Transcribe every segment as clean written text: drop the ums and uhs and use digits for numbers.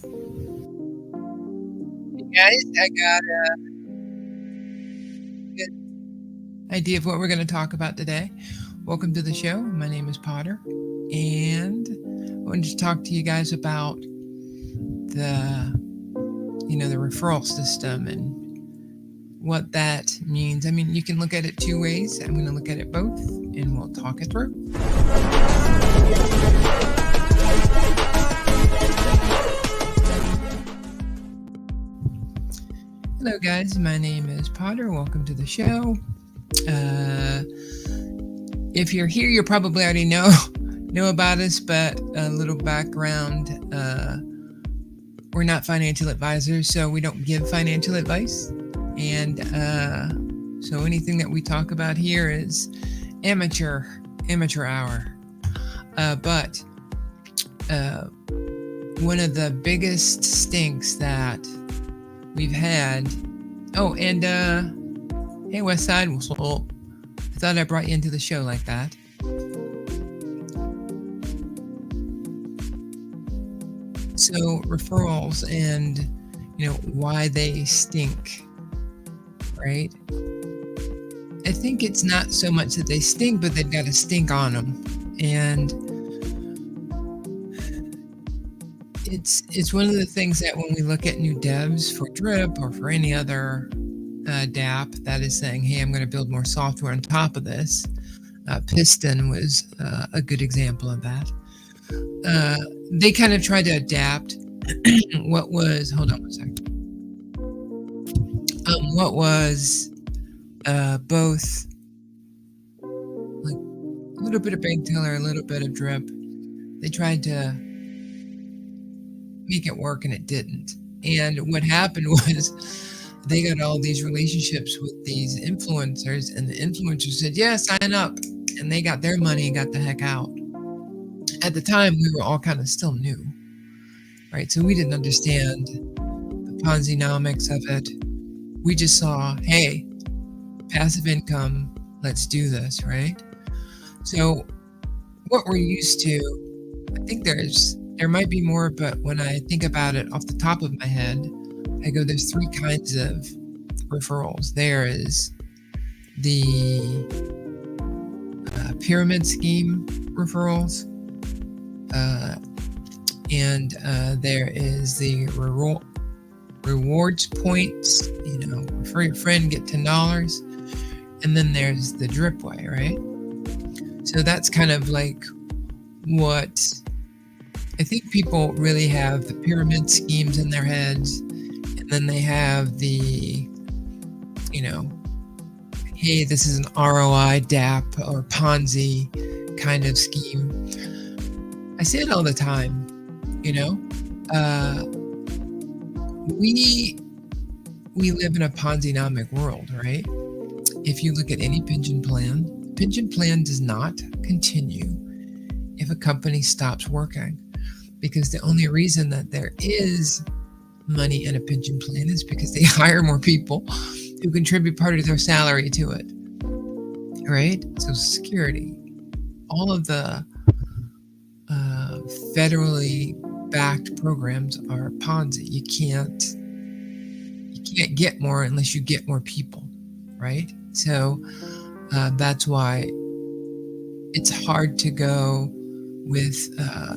Guys, I got a good idea of what we're going to talk about today. Welcome to the show. My name is Potter, and I wanted to talk to you guys about the referral system and what that means. I mean, you can look at it two ways. I'm going to look at it both, and we'll talk it through. Hello, guys. My name is Potter. Welcome to the show. If you're here, you probably already know about us, but a little background. We're not financial advisors, so we don't give financial advice. And so anything that we talk about here is amateur hour. But one of the biggest stinks that we've had. Oh, and hey, Westside. Well, I thought I brought you into the show like that. So referrals and why they stink, right? I think it's not so much that they stink, but they've got a stink on them, and it's one of the things that when we look at new devs for Drip or for any other DApp that is saying, hey, I'm going to build more software on top of this. Piston was a good example of that. They kind of tried to adapt what was, hold on one second. What was both like a little bit of Bagtailor, a little bit of Drip. They tried to make it work and it didn't. And what happened was they got all these relationships with these influencers, and the influencers said, yeah, sign up. And they got their money and got the heck out. At the time, we were all kind of still new, right? So we didn't understand the Ponzi-nomics of it. We just saw, hey, passive income, let's do this, right? So what we're used to, I think there might be more, but when I think about it off the top of my head, I go, there's three kinds of referrals. There is the pyramid scheme referrals, and there is the rewards points, refer your friend, get $10, and then there's the drip way, right? So that's kind of like what I think people really have, the pyramid schemes in their heads, and then they have the, hey, this is an ROI DApp or Ponzi kind of scheme. I say it all the time, we live in a Ponzi-nomic world, right? If you look at any pension plan does not continue if a company stops working, because the only reason that there is money in a pension plan is because they hire more people who contribute part of their salary to it, right? Social Security, all of the federally backed programs are Ponzi. You can't get more unless you get more people, right? So that's why it's hard to go with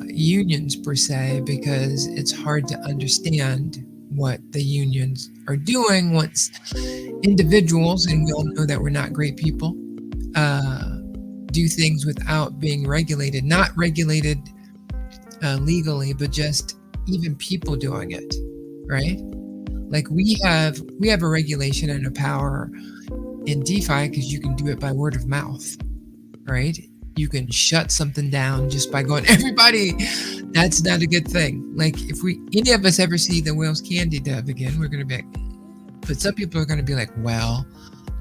unions per se, because it's hard to understand what the unions are doing once individuals, and we all know that we're not great people, do things without being regulated, not regulated legally, but just even people doing it, right? Like we have a regulation and a power in DeFi because you can do it by word of mouth, right? You can shut something down just by going, everybody, that's not a good thing. Like if any of us ever see the Whale's Candy Dev again, we're going to be like, but some people are going to be like, well,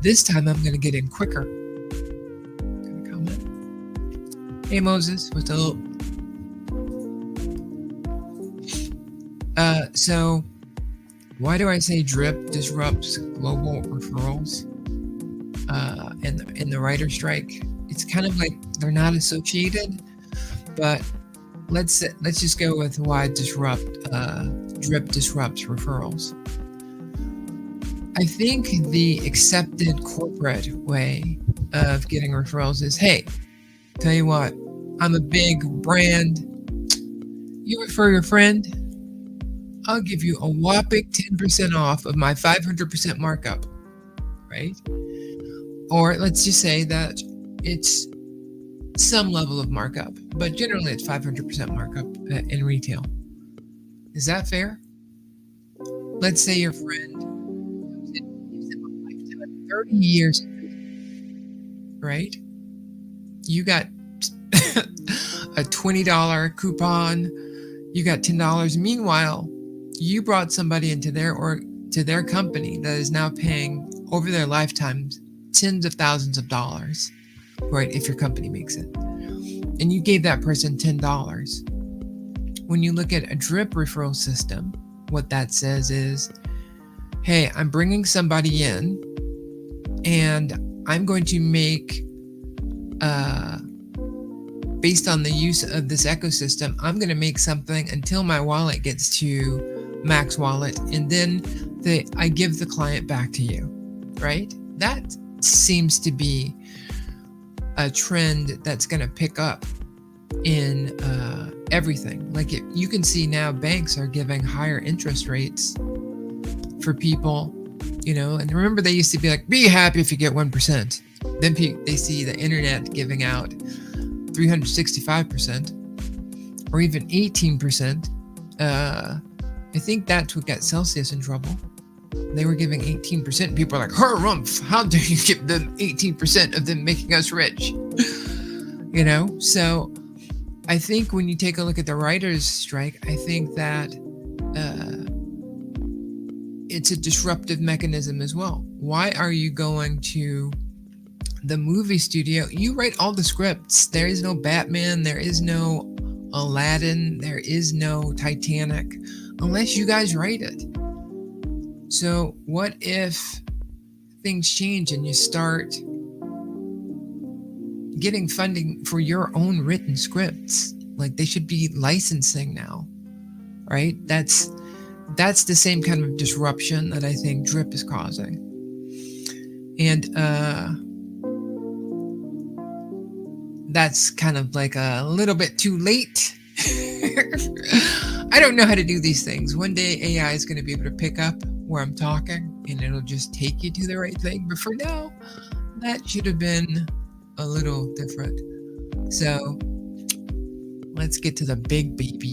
this time I'm going to get in quicker. Gonna comment. Hey Moses, what's up? So why do I say Drip disrupts global referrals in the writer strike? It's kind of like they're not associated, but let's just go with why drip disrupts referrals. I think the accepted corporate way of getting referrals is, hey, tell you what, I'm a big brand. You refer your friend, I'll give you a whopping 10% off of my 500% markup, right? Or let's just say that it's some level of markup, but generally it's 500% markup in retail. Is that fair? Let's say your friend gives them a lifetime, 30 years, right? You got a $20 coupon, you got $10. Meanwhile, you brought somebody into to their company that is now paying over their lifetimes tens of thousands of dollars, right? If your company makes it, and you gave that person $10. When you look at a drip referral system, what that says is, hey, I'm bringing somebody in, and I'm going to make based on the use of this ecosystem, I'm going to make something until my wallet gets to max wallet, and then I give the client back to you, right? That seems to be a trend that's going to pick up in everything. Like you can see now banks are giving higher interest rates for people, and remember they used to be like, be happy if you get 1%. Then they see the internet giving out 365% or even 18%. I think that's what got Celsius in trouble. They were giving 18%. People are like, harumph, how dare you give them 18% of them making us rich? So I think when you take a look at the writers' strike, I think that it's a disruptive mechanism as well. Why are you going to the movie studio? You write all the scripts. There is no Batman. There is no Aladdin. There is no Titanic unless you guys write it. So what if things change and you start getting funding for your own written scripts? Like they should be licensing now, right? That's the same kind of disruption that I think drip is causing. And that's kind of like a little bit too late. I don't know how to do these things. One day AI is going to be able to pick up where I'm talking and it'll just take you to the right thing. But for now, that should have been a little different. So let's get to the big baby.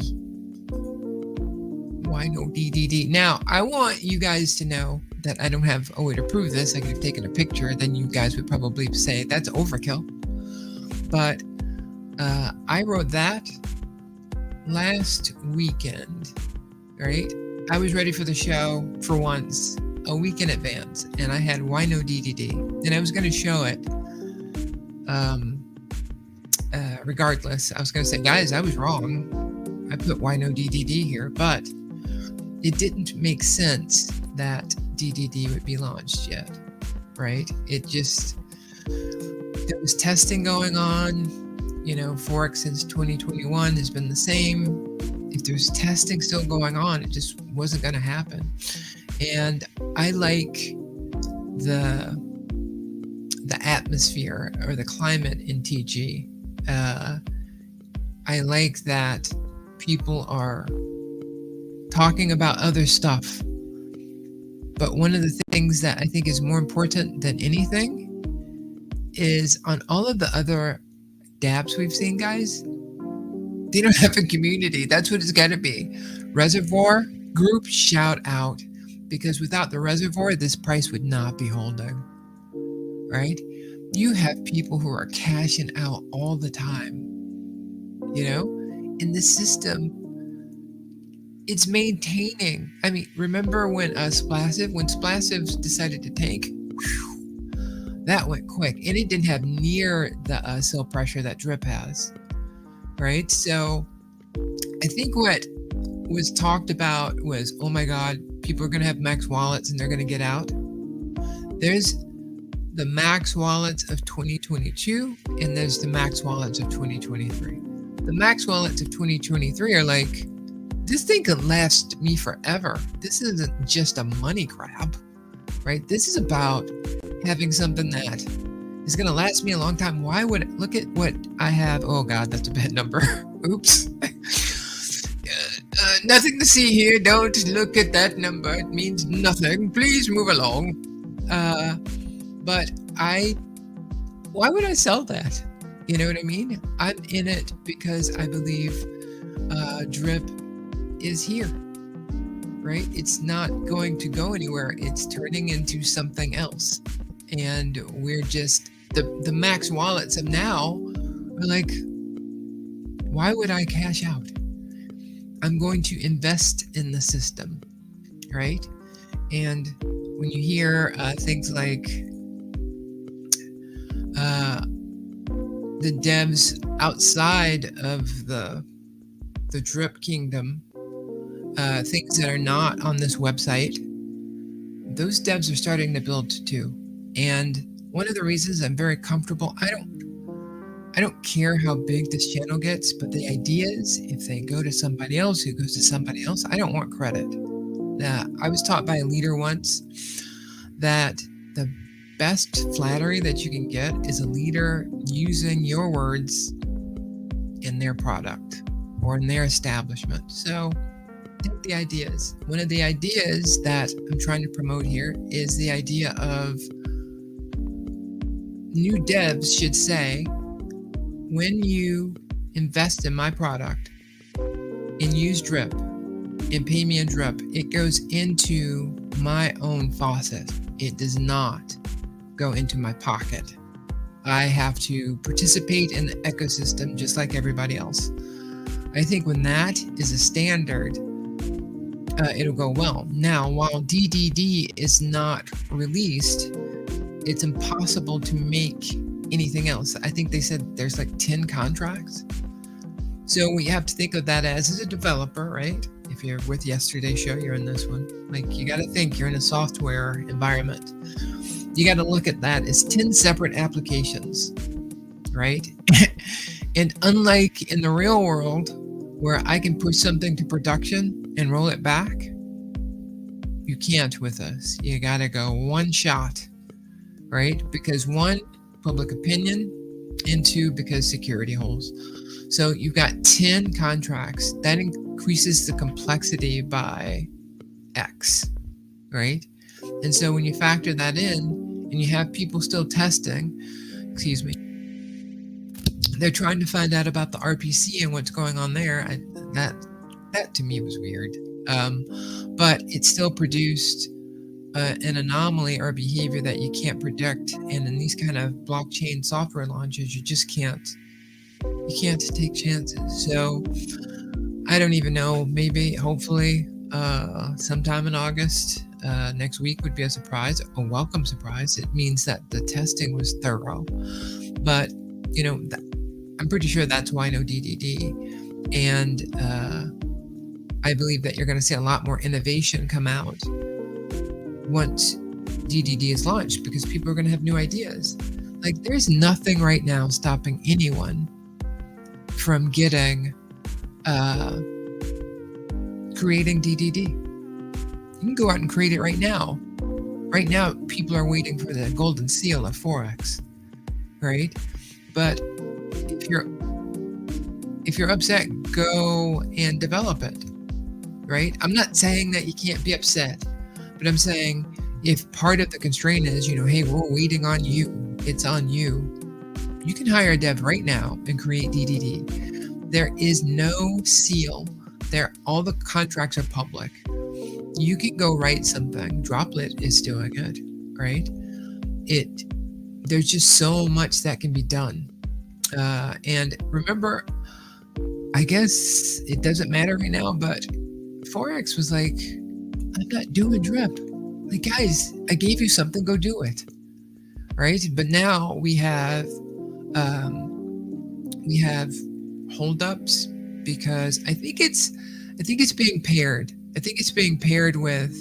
Why no DDD? Now, I want you guys to know that I don't have a way to prove this. I could have taken a picture, then you guys would probably say that's overkill. But I wrote that last weekend, right? I was ready for the show for once, a week in advance, and I had why no DDD, and I was going to show it. Regardless, I was going to say, guys, I was wrong. I put why no DDD here, but it didn't make sense that DDD would be launched yet, right? There was testing going on. Forex since 2021 has been the same. If there's testing still going on, it just wasn't going to happen. And I like the atmosphere or the climate in TG. I like that people are talking about other stuff. But one of the things that I think is more important than anything is on all of the other dApps we've seen, guys, they don't have a community. That's what it's got to be. Reservoir, group, shout out. Because without the reservoir, this price would not be holding, right? You have people who are cashing out all the time, in the system. It's maintaining. I mean, remember when Splassive decided to tank? That went quick, and it didn't have near the sell pressure that drip has, right? So I think what was talked about was, oh my God, people are going to have max wallets and they're going to get out. There's the max wallets of 2022 and there's the max wallets of 2023. The max wallets of 2023 are like, this thing could last me forever. This isn't just a money grab, right? This is about having something that is going to last me a long time. Why would look at what I have? Oh God, that's a bad number. Oops. Nothing to see here. Don't look at that number. It means nothing. Please move along. But why would I sell that? You know what I mean? I'm in it because I believe drip is here, right? It's not going to go anywhere. It's turning into something else. And we're just, the max wallets of now are like, why would I cash out? I'm going to invest in the system, right? And when you hear things like the devs outside of the drip kingdom, things that are not on this website, those devs are starting to build too. And one of the reasons I'm very comfortable, I don't care how big this channel gets, but the ideas, if they go to somebody else who goes to somebody else, I don't want credit. I was taught by a leader once that the best flattery that you can get is a leader using your words in their product or in their establishment. So take the ideas. One of the ideas that I'm trying to promote here is the idea of new devs should say, when you invest in my product and use drip and pay me in drip, it goes into my own faucet. It does not go into my pocket. I have to participate in the ecosystem just like everybody else. I think when that is a standard, it'll go well. Now, while DDD is not released, it's impossible to make anything else. I think they said there's like 10 contracts. So we have to think of that as a developer, right? If you're with yesterday's show, you're in this one. Like, you got to think you're in a software environment. You got to look at that as 10 separate applications, right? And unlike in the real world, where I can push something to production and roll it back, you can't with us. You got to go one shot, right? Because one, public opinion, and two, because security holes. So you've got 10 contracts. That increases the complexity by X, right? And so when you factor that in and you have people still testing, they're trying to find out about the RPC and what's going on there. That to me was weird. But it still produced an anomaly or behavior that you can't predict. And in these kind of blockchain software launches, you just can't take chances. So I don't even know, maybe, hopefully, sometime in August, next week would be a surprise, a welcome surprise. It means that the testing was thorough. But, I'm pretty sure that's why no DDD. And I believe that you're going to see a lot more innovation come out once DDD is launched, because people are going to have new ideas. Like, there's nothing right now stopping anyone from getting creating DDD. You can go out and create it right now. Right now, people are waiting for the golden seal of Forex, right? But if you're upset, go and develop it, right? I'm not saying that you can't be upset, but I'm saying if part of the constraint is, hey, we're waiting on you, it's on you. You can hire a dev right now and create DDD. There is no seal there. All the contracts are public. You can go write something. Droplet is doing it, right? There's just so much that can be done. And remember, I guess it doesn't matter right now, but Forex was like, I'm not doing drip. Like, guys, I gave you something, go do it, right? But now we have holdups because I think it's being paired. I think it's being paired with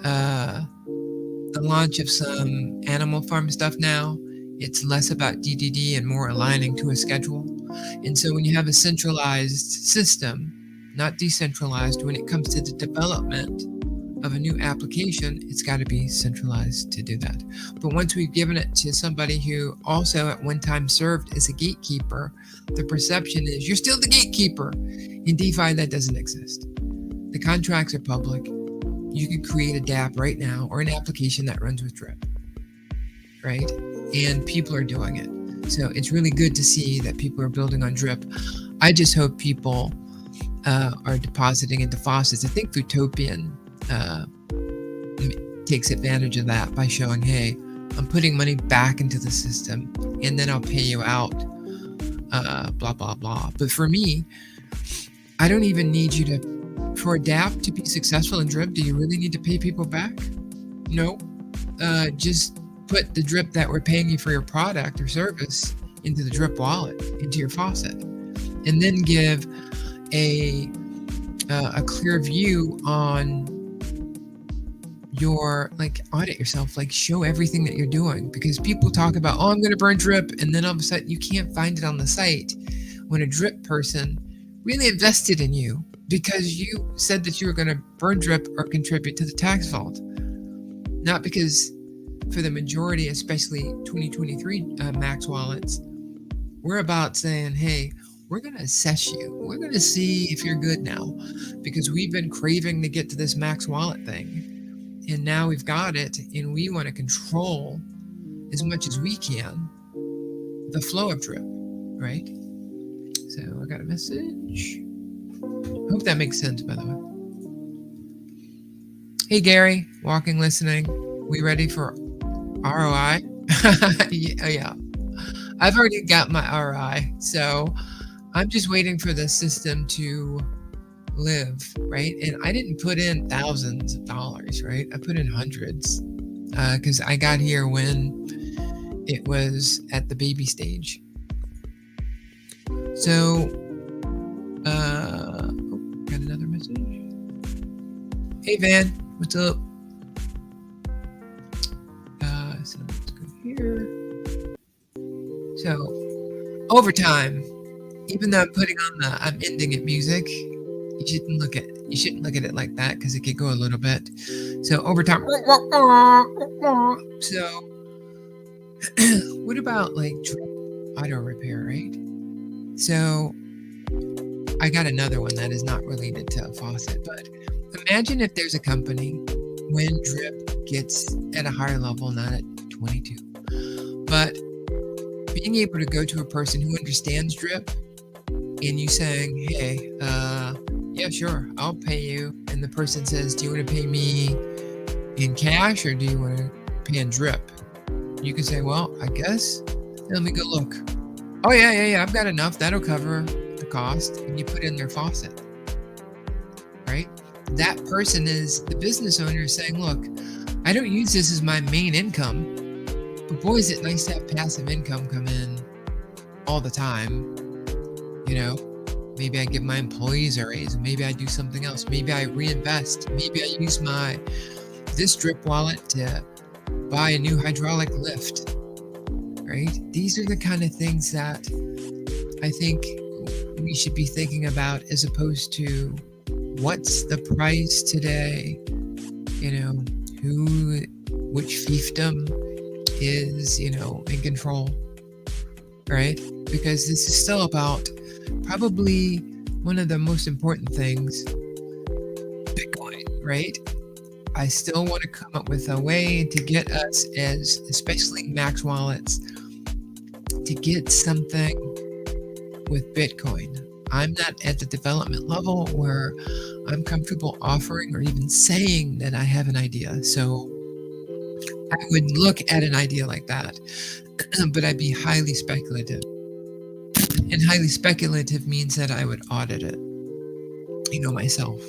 the launch of some Animal Farm stuff now. It's less about DDD and more aligning to a schedule. And so when you have a centralized system, not decentralized, when it comes to the development of a new application, it's got to be centralized to do that. But once we've given it to somebody who also at one time served as a gatekeeper, the perception is you're still the gatekeeper. In DeFi, that doesn't exist. The contracts are public. You can create a dApp right now or an application that runs with Drip, right? And people are doing it. So it's really good to see that people are building on Drip. I just hope people are depositing into faucets. I think Futopian takes advantage of that by showing, hey, I'm putting money back into the system and then I'll pay you out, blah, blah, blah. But for me, I don't even need you to, for a dApp to be successful in Drip, do you really need to pay people back? No. Just put the Drip that we're paying you for your product or service into the Drip wallet, into your faucet, and then give a clear view on your, like, audit yourself, like show everything that you're doing, because people talk about, oh, I'm going to burn Drip, and then all of a sudden you can't find it on the site when a Drip person really invested in you because you said that you were going to burn Drip or contribute to the tax vault. Not because for the majority, especially 2023 Max wallets, we're about saying, hey, we're going to assess you. We're going to see if you're good now, because we've been craving to get to this Max wallet thing. And now we've got it, and we want to control as much as we can the flow of Drip, right? So I got a message. Hope that makes sense, by the way. Hey, Gary, walking, listening. We ready for ROI? Yeah. I've already got my ROI, so I'm just waiting for the system to live, right? And I didn't put in thousands of dollars, right? I put in hundreds because I got here when it was at the baby stage. So, got another message. Hey, Van, what's up? So let's go here. So, over time, even though I'm ending it music, you shouldn't look at it like that because it could go a little bit. So over time, so what about like Drip auto repair, right? So I got another one that is not related to a faucet, but imagine if there's a company when Drip gets at a higher level, not at 22, but being able to go to a person who understands Drip and you saying, hey, yeah, sure, I'll pay you. And the person says, do you want to pay me in cash or do you want to pay in Drip? You can say, well, I guess, let me go look. Oh, yeah, I've got enough. That'll cover the cost. And you put in their faucet, right? That person is the business owner saying, look, I don't use this as my main income, but boy, is it nice to have passive income come in all the time. You know, maybe I give my employees a raise. Maybe I do something else. Maybe I reinvest. Maybe I use this Drip wallet to buy a new hydraulic lift, right? These are the kind of things that I think we should be thinking about, as opposed to what's the price today, you know, which fiefdom is, you know, in control, right? Because this is still about probably one of the most important things, Bitcoin, right? I still want to come up with a way to get us, as especially Max wallets, to get something with Bitcoin. I'm not at the development level where I'm comfortable offering or even saying that I have an idea. So I would look at an idea like that, but I'd be highly speculative. And highly speculative means that I would audit it, you know, myself.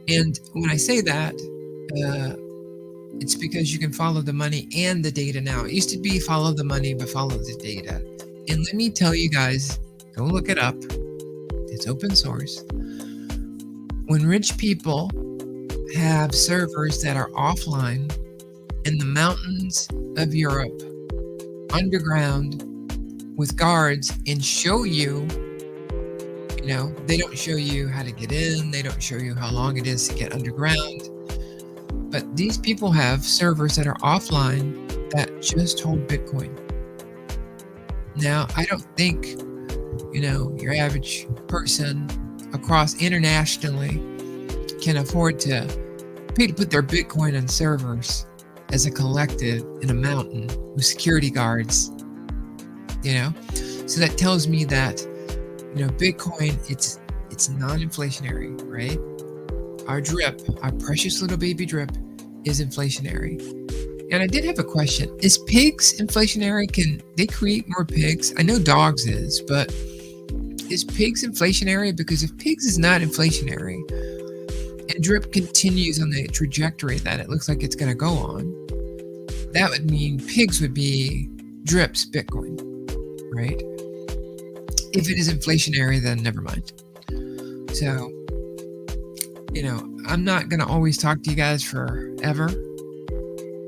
And when I say that, it's because you can follow the money and the data now. It used to be follow the money, but follow the data. And let me tell you guys, go look it up. It's open source. When rich people have servers that are offline in the mountains of Europe, underground, with guards and show you, they don't show you how to get in, they don't show you how long it is to get underground. But these people have servers that are offline that just hold Bitcoin. Now, I don't think, your average person across internationally can afford to pay to put their Bitcoin on servers as a collective in a mountain with security guards, So that tells me that, Bitcoin, it's non-inflationary, right? Our drip, our precious little baby drip, is inflationary. And I did have a question. Is pigs inflationary? Can they create more pigs? I know dogs is, but is pigs inflationary? Because if pigs is not inflationary and drip continues on the trajectory that it looks like it's going to go on, that would mean pigs would be drip's Bitcoin, right? If it is inflationary, then never mind. So, I'm not going to always talk to you guys forever.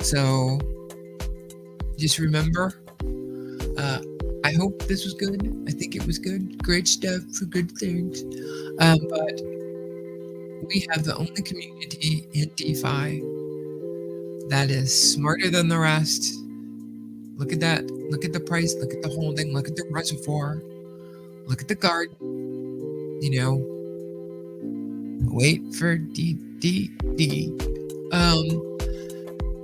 So just remember, I hope this was good. I think it was good. Great stuff for good things. But we have the only community in DeFi that is smarter than the rest. Look at that. Look at the price. Look at the holding. Look at the reservoir. Look at the guard. Wait for DDD.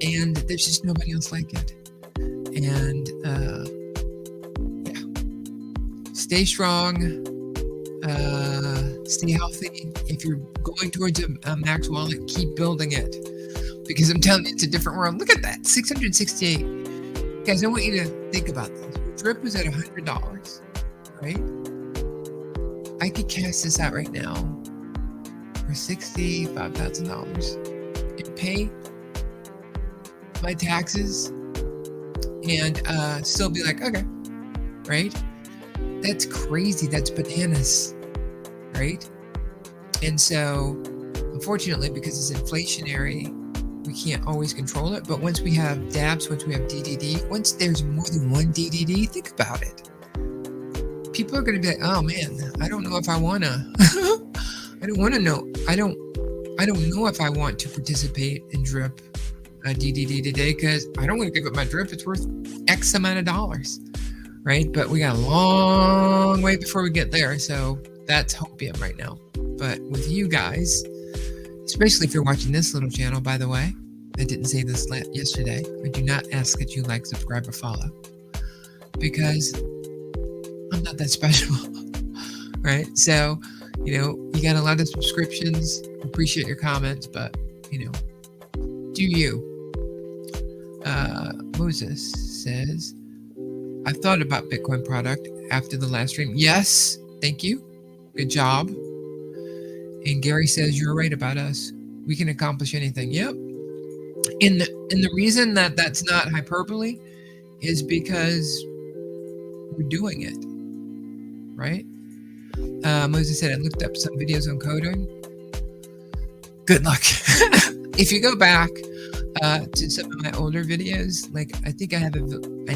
And there's just nobody else like it. And stay strong, stay healthy. If you're going towards a max wallet, keep building it, because I'm telling you, it's a different world. Look at that, 668. Guys, I want you to think about this. Drip was at $100, right? I could cash this out right now for $65,000 and pay my taxes and still be like, okay, right? That's crazy. That's bananas, right? And so, unfortunately, because it's inflationary, we can't always control it. But once we have dApps, once we have DDD, once there's more than one DDD, think about it. People are going to be like, oh man, I don't know if I want to. I don't want to know. I don't know if I want to participate in drip DDD today, because I don't want to give up my drip. It's worth X amount of dollars, right? But we got a long way before we get there. So that's hopium right now. But with you guys, especially if you're watching this little channel, by the way, I didn't say this yesterday. I do not ask that you like, subscribe, or follow, because I'm not that special, right? So, you got a lot of subscriptions. Appreciate your comments, but, do you. Moses says, I've thought about Bitcoin product after the last stream. Yes, thank you. Good job. And Gary says, you're right about us. We can accomplish anything. Yep. And the reason that that's not hyperbole is because we're doing it, right? Moses said, I looked up some videos on coding. Good luck. If you go back to some of my older videos, like I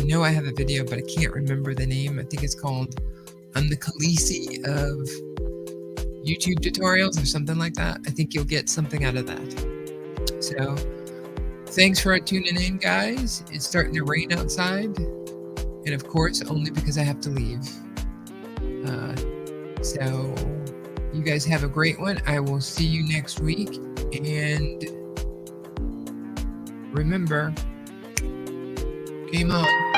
know I have a video, but I can't remember the name. I think it's called I'm the Khaleesi of YouTube tutorials or something like that. I think you'll get something out of that. So thanks for tuning in, guys. It's starting to rain outside. And of course, only because I have to leave. So you guys have a great one. I will see you next week. And remember, game on.